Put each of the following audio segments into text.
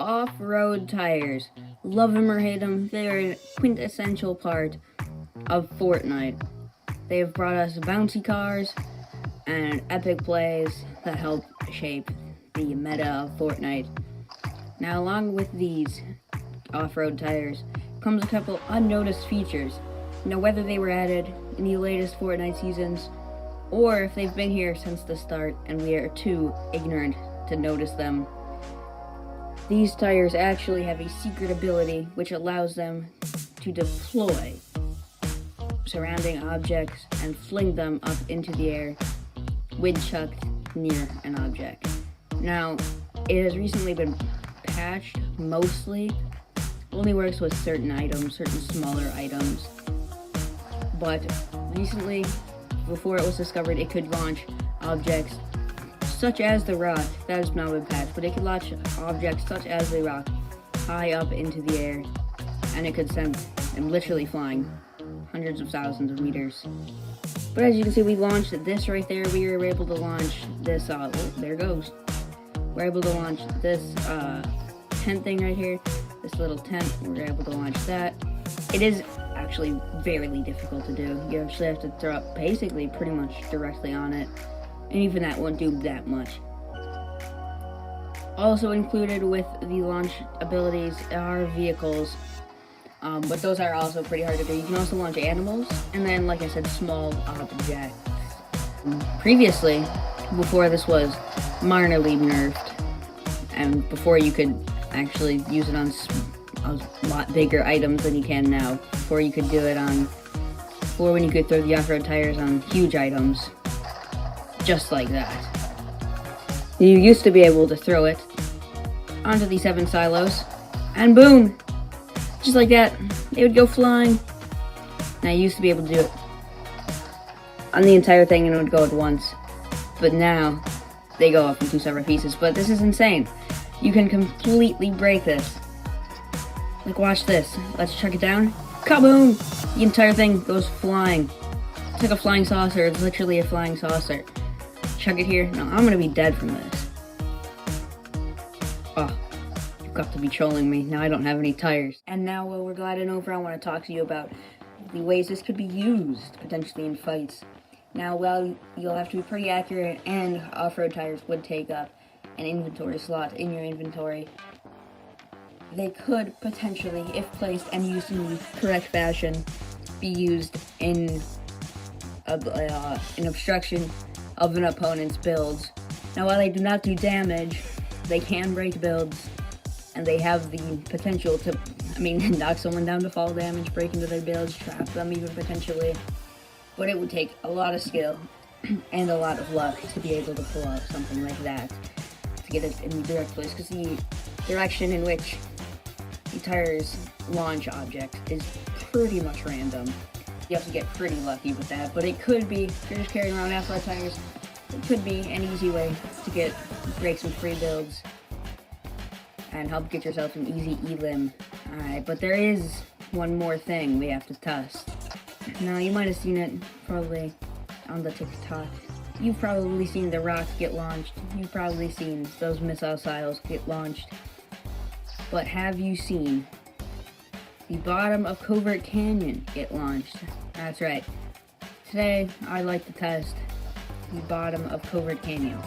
Off-road tires. Love them or hate them, they're a quintessential part of Fortnite. They have brought us bouncy cars and epic plays that help shape the meta of Fortnite. Now, along with these off-road tires comes a couple unnoticed features. Now, whether they were added in the latest Fortnite seasons or if they've been here since the start and we are too ignorant to notice them, these tires actually have a secret ability which allows them to deploy surrounding objects and fling them up into the air when chucked near an object. Now, it has recently been patched mostly. Only works with certain items, certain smaller items. But recently, before it was discovered, it could launch objects such as the rock. That has now been patched, but it could launch objects such as the rock high up into the air, and it could send them literally flying hundreds of thousands of meters. But as you can see, we launched this right there. We were able to launch this, there it goes. We're able to launch this tent thing right here, this little tent. We're able to launch that. It is actually very difficult to do. You actually have to throw up basically pretty much directly on it, and even that won't do that much. Also included with the launch abilities are vehicles, but those are also pretty hard to do. You can also launch animals, and then, like I said, small objects. Previously, before this was minorly nerfed, and before you could actually use it on a lot bigger items than you can now. Before you could do it on, before when you could throw the off-road tires on huge items, just like that. You used to be able to throw it onto the 7 silos, and boom! Just like that, they would go flying. Now, you used to be able to do it on the entire thing and it would go at once. But now, they go up in 2 separate pieces. But this is insane. You can completely break this. Like, watch this. Let's chuck it down. Kaboom! The entire thing goes flying. It's like a flying saucer. It's literally a flying saucer. Chuck it here. No, I'm gonna be dead from this. Oh, you've got to be trolling me. Now I don't have any tires. And now, while we're gliding over, I want to talk to you about the ways this could be used, potentially in fights. Now, well, you'll have to be pretty accurate, and off-road tires would take up an inventory slot in your inventory. They could potentially, if placed and used in the correct fashion, be used in an obstruction of an opponent's builds. Now, while they do not do damage, they can break builds, and they have the potential to, knock someone down to fall damage, break into their builds, trap them even potentially. But it would take a lot of skill and a lot of luck to be able to pull off something like that, to get it in the direct place, because the direction in which the tires launch objects is pretty much random. You have to get pretty lucky with that, but it could be, if you're just carrying around off-road tires, it could be an easy way to break some free builds and help get yourself an easy elim. Alright, but there is one more thing we have to test. Now, you might have seen it probably on the TikTok. You've probably seen the rock get launched. You've probably seen those missile silos get launched. But have you seen the bottom of Covert Canyon get launched? That's right. Today, I'd like to test the bottom of Covert Canyon.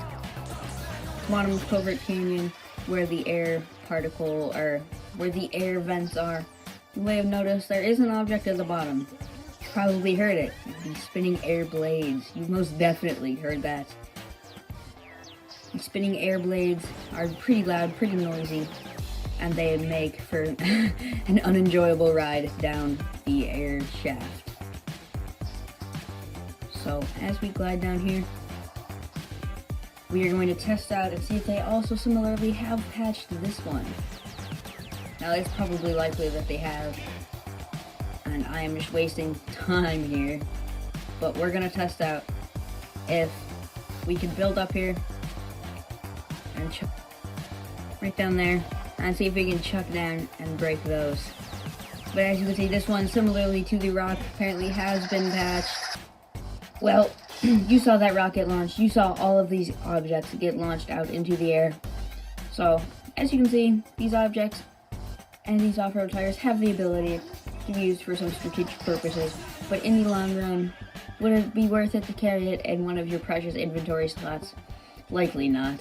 Bottom of Covert Canyon, where the air particle, or where the air vents are. You may have noticed there is an object at the bottom. You probably heard it. The spinning air blades. You've most definitely heard that. The spinning air blades are pretty loud, pretty noisy, and they make for an unenjoyable ride down the air shaft. So, as we glide down here, we are going to test out and see if they also similarly have patched this one. Now, it's probably likely that they have, and I am just wasting time here, but we're going to test out if we can build up here and chuck right down there, and see if we can chuck down and break those. But as you can see, this one, similarly to the rock, apparently has been patched. Well, you saw that rocket launch. You saw all of these objects get launched out into the air. So, As you can see, these objects and these off-road tires have the ability to be used for some strategic purposes, but in the long run, would it be worth it to carry it in one of your precious inventory slots? Likely not.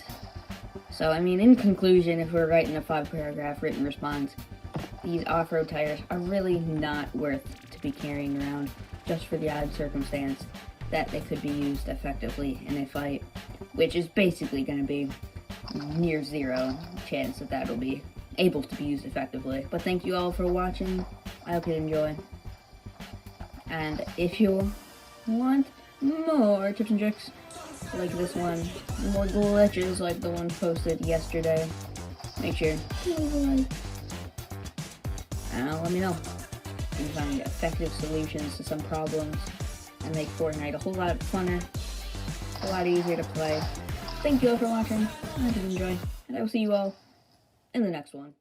So, I mean, in conclusion, if we're writing a 5-paragraph written response, these off-road tires are really not worth to be carrying around, just for the odd circumstance that they could be used effectively in a fight, which is basically going to be near zero chance that that'll be able to be used effectively. But thank you all for watching. I hope you enjoy. And if you want more tips and tricks like this one, more glitches like the one posted yesterday, make sure to leave a like. And let me know if you find effective solutions to some problems and make Fortnite a whole lot funner, a lot easier to play. Thank you all for watching. I hope you enjoy, and I will see you all in the next one.